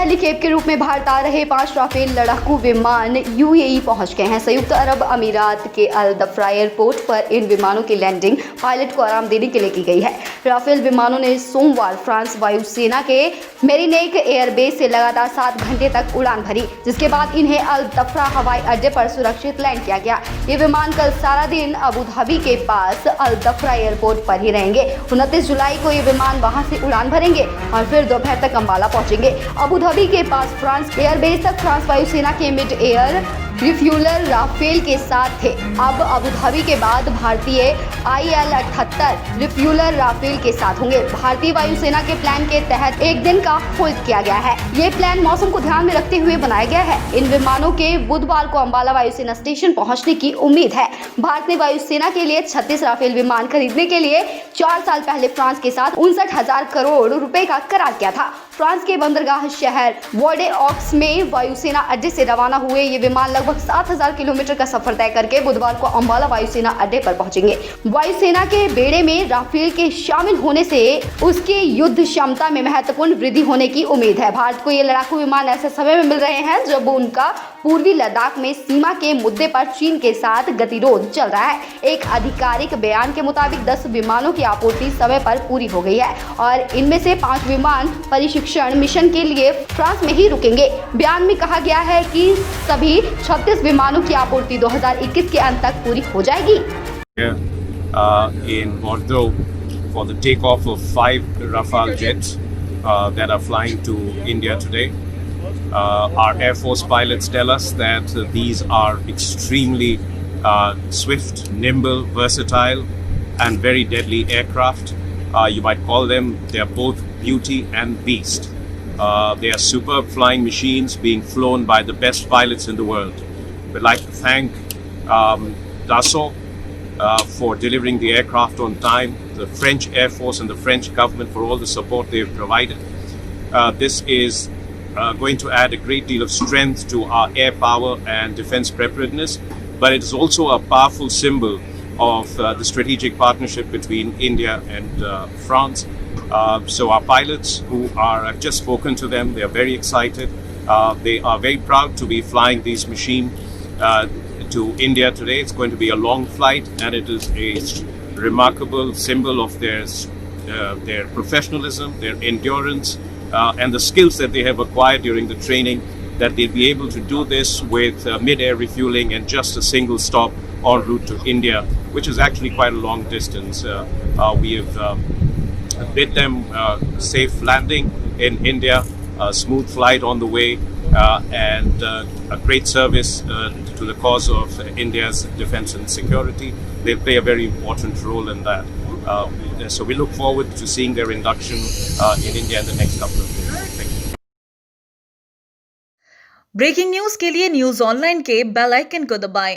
हेलीकैप्टर के रूप में भारत आ रहे 5 राफेल लड़ाकू विमान यूएई पहुंच गए हैं। संयुक्त अरब अमीरात के अल दफ्रा एयरपोर्ट पर इन विमानों की लैंडिंग पायलट को आराम देने के लिए की गई है। राफेल विमानों ने सोमवार फ्रांस वायुसेना के मेरिनेक एयरबेस से लगातार 7 घंटे तक उड़ान भरी, जिसके बाद इन्हें अल दफ्रा हवाई अड्डे पर सुरक्षित लैंड किया गया। ये विमान कल सारा दिन अबू धाबी के पास अल दफ्रा एयरपोर्ट पर ही रहेंगे। 29 जुलाई को ये विमान वहां से उड़ान भरेंगे और फिर दोपहर तक अंबाला पहुंचेंगे। अबू धाबी के पास फ्रांस एयरबेस तक फ्रांस वायुसेना के मिड एयर रिफ्यूलर राफेल के साथ थे। अब अबू धाबी के बाद भारतीय IL-78 रिफ्यूलर राफेल के साथ होंगे। भारतीय वायुसेना के प्लान के तहत एक दिन का होल्ड किया गया है। ये प्लान मौसम को ध्यान में रखते हुए बनाया गया है। इन विमानों के बुधवार को अंबाला वायुसेना स्टेशन पहुंचने की उम्मीद है। भारत ने वायुसेना के लिए 36 राफेल विमान खरीदने के लिए 4 साल पहले फ्रांस के साथ 59,000 करोड़ रुपए का करार किया था। फ्रांस के बंदरगाह शहर वोर्डेऑक्स में वायुसेना अड्डे से रवाना हुए ये विमान लगभग 7,000 किलोमीटर का सफर तय करके बुधवार को अंबाला वायुसेना अड्डे पर पहुंचेंगे। वायुसेना के बेड़े में राफेल के शामिल होने से उसकी युद्ध क्षमता में महत्वपूर्ण वृद्धि होने की उम्मीद है। भारत को ये लड़ाकू विमान ऐसे समय में मिल रहे हैं जब उनका पूर्वी लद्दाख में सीमा के मुद्दे पर चीन के साथ गतिरोध चल रहा है। एक आधिकारिक बयान के मुताबिक 10 विमानों की आपूर्ति समय पर पूरी हो गई है और इनमें से 5 विमान प्रशिक्षण मिशन के लिए फ्रांस में ही रुकेंगे। बयान में कहा गया है कि सभी 36 विमानों की आपूर्ति 2021 के अंत तक पूरी हो जाएगी। In Bordeaux for the takeoff of 5 Rafale jets that are flying to India today. Our Air Force pilots tell us that these are extremely swift, nimble, versatile and very deadly aircraft. You might call them, they are both beauty and beast. They are superb flying machines being flown by the best pilots in the world. We'd like to thank Dassault for delivering the aircraft on time, the French Air Force and the French government for all the support they've provided. This is going to add a great deal of strength to our air power and defense preparedness, but it is also a powerful symbol of the strategic partnership between India and France. So our pilots who are, I've just spoken to them, they are very excited. They are very proud to be flying these machines to India today. It's going to be a long flight and it is a remarkable symbol of their professionalism, their endurance, and the skills that they have acquired during the training, that they'll be able to do this with mid-air refueling and just a single stop en route to India, which is actually quite a long distance. We have bid them safe landing in India, a smooth flight on the way, and a great service to the cause of India's defense and security. They play a very important role in that. So we look forward to seeing their induction in India in the next couple of days. Thank you. Breaking news के लिए news online के bell icon को दबाएं